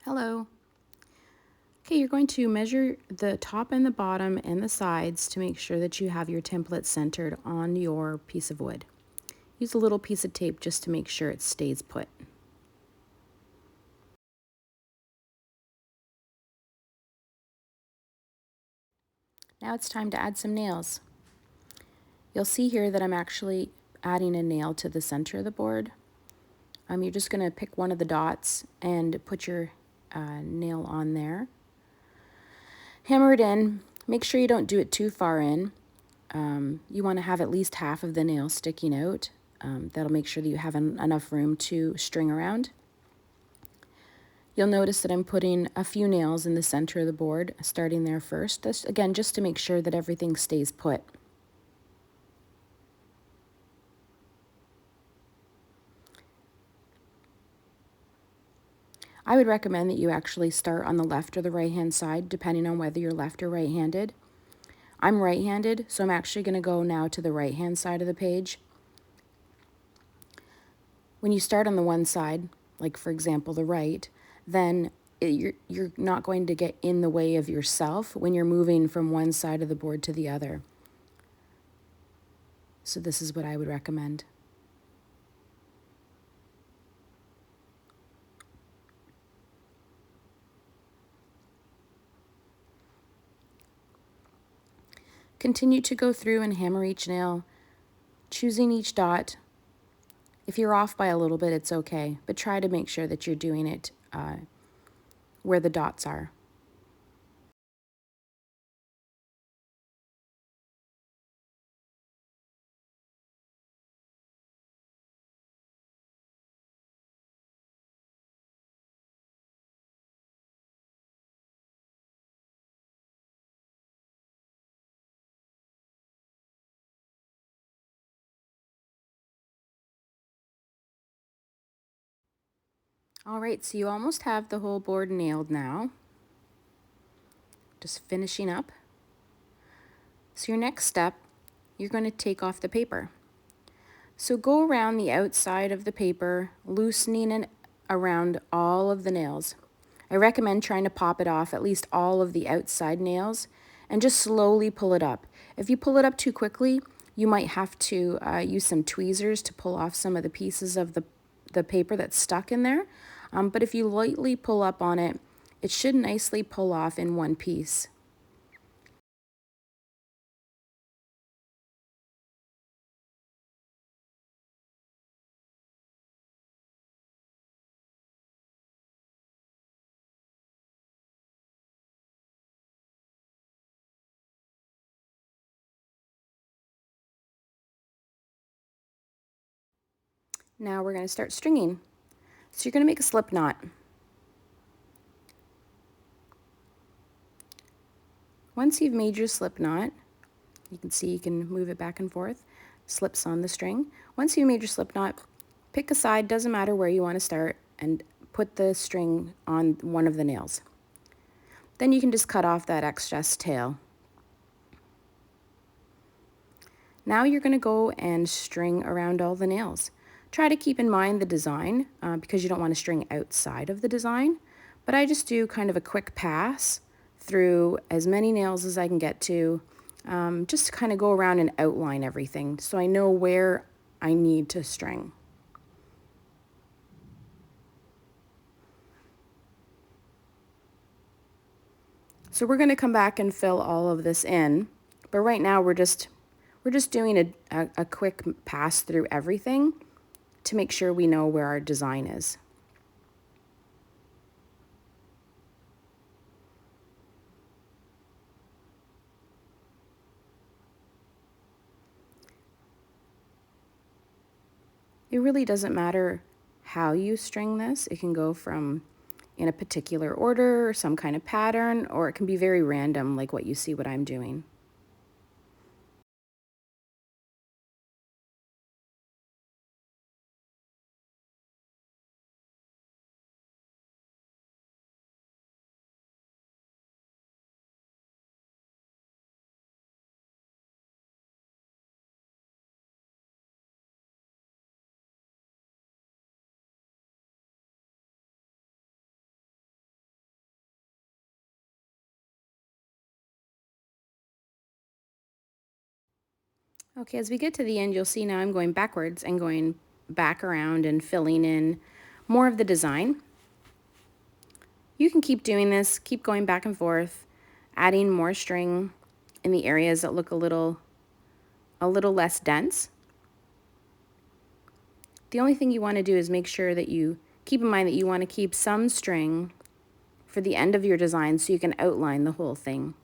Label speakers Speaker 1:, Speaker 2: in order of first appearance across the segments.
Speaker 1: Hello. Okay, you're going to measure the top and the bottom and the sides to make sure that you have your template centered on your piece of wood. Use a little piece of tape just to make sure it stays put. Now it's time to add some nails. You'll see here that I'm actually adding a nail to the center of the board. You're just going to pick one of the dots and put your nail on there. Hammer it in. Make sure you don't do it too far in. You want to have at least half of the nail sticking out. That'll make sure that you have enough room to string around. You'll notice that I'm putting a few nails in the center of the board, starting there first. This, again, just to make sure that everything stays put. I would recommend that you actually start on the left or the right-hand side, depending on whether you're left or right-handed. I'm right-handed, so I'm actually going to go now to the right-hand side of the page. When you start on the one side, like for example the right, then you're not going to get in the way of yourself when you're moving from one side of the board to the other. So this is what I would recommend. Continue to go through and hammer each nail, choosing each dot. If you're off by a little bit, it's okay, but try to make sure that you're doing it where the dots are. All right, so you almost have the whole board nailed now. Just finishing up. So your next step, you're going to take off the paper. So go around the outside of the paper, loosening it around all of the nails. I recommend trying to pop it off, at least all of the outside nails, and just slowly pull it up. If you pull it up too quickly, you might have to use some tweezers to pull off some of the pieces of the paper that's stuck in there. But if you lightly pull up on it, it should nicely pull off in one piece. Now we're going to start stringing. So you're going to make a slip knot. Once you've made your slip knot, you can see you can move it back and forth, slips on the string. Once you've made your slip knot, pick a side, doesn't matter where you want to start, and put the string on one of the nails. Then you can just cut off that excess tail. Now you're going to go and string around all the nails. Try to keep in mind the design because you don't want to string outside of the design, but I just do kind of a quick pass through as many nails as I can get to, just to kind of go around and outline everything so I know where I need to string. So we're going to come back and fill all of this in, but right now we're just doing a quick pass through everything to make sure we know where our design is. It really doesn't matter how you string this. It can go from in a particular order or some kind of pattern, or it can be very random like what you see what I'm doing. Okay, as we get to the end, you'll see now I'm going backwards and going back around and filling in more of the design. You can keep doing this, keep going back and forth, adding more string in the areas that look a little less dense. The only thing you want to do is make sure that you keep in mind that you want to keep some string for the end of your design so you can outline the whole thing.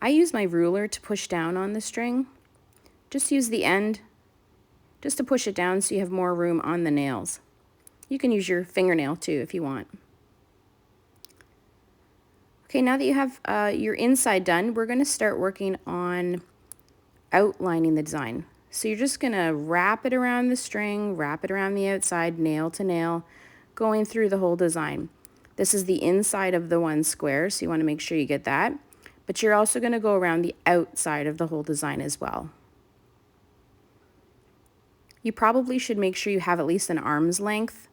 Speaker 1: I use my ruler to push down on the string. Just use the end just to push it down so you have more room on the nails. You can use your fingernail too if you want. Okay, now that you have your inside done, we're going to start working on outlining the design. So you're just going to wrap it around the string, wrap it around the outside, nail to nail, going through the whole design. This is the inside of the one square, so you want to make sure you get that. But you're also going to go around the outside of the whole design as well. You probably should make sure you have at least an arm's length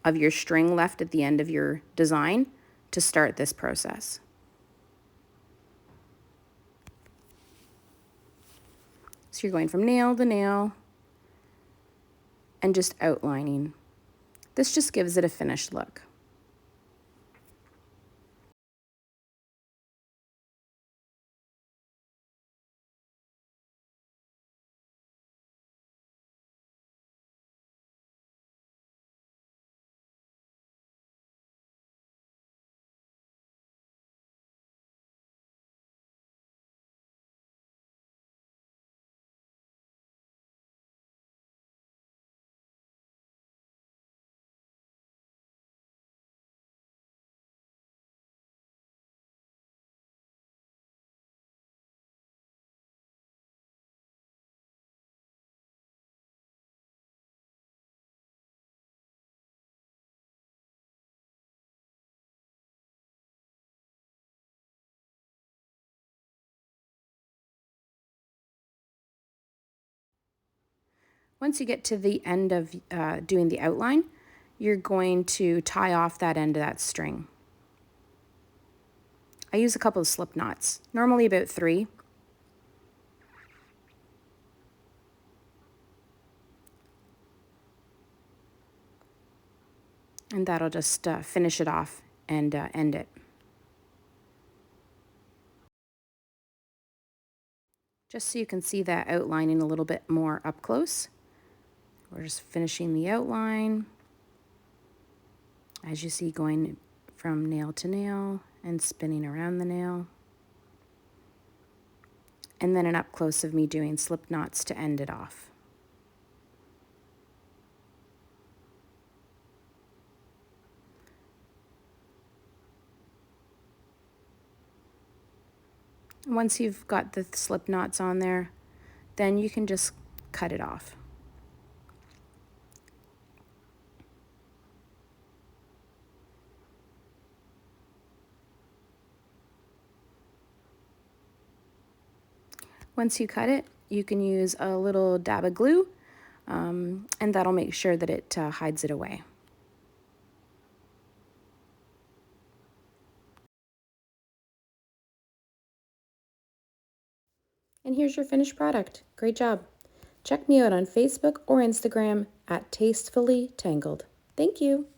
Speaker 1: of your string left at the end of your design to start this process. So you're going from nail to nail and just outlining. This just gives it a finished look. Once you get to the end of doing the outline, you're going to tie off that end of that string. I use a couple of slip knots, normally about 3. And that'll just finish it off and end it. Just so you can see that outlining a little bit more up close. We're just finishing the outline. As you see, going from nail to nail and spinning around the nail. And then an up close of me doing slip knots to end it off. Once you've got the slip knots on there, then you can just cut it off. Once you cut it, you can use a little dab of glue, and that'll make sure that it hides it away. And here's your finished product. Great job. Check me out on Facebook or Instagram at Tastefully Tangled. Thank you.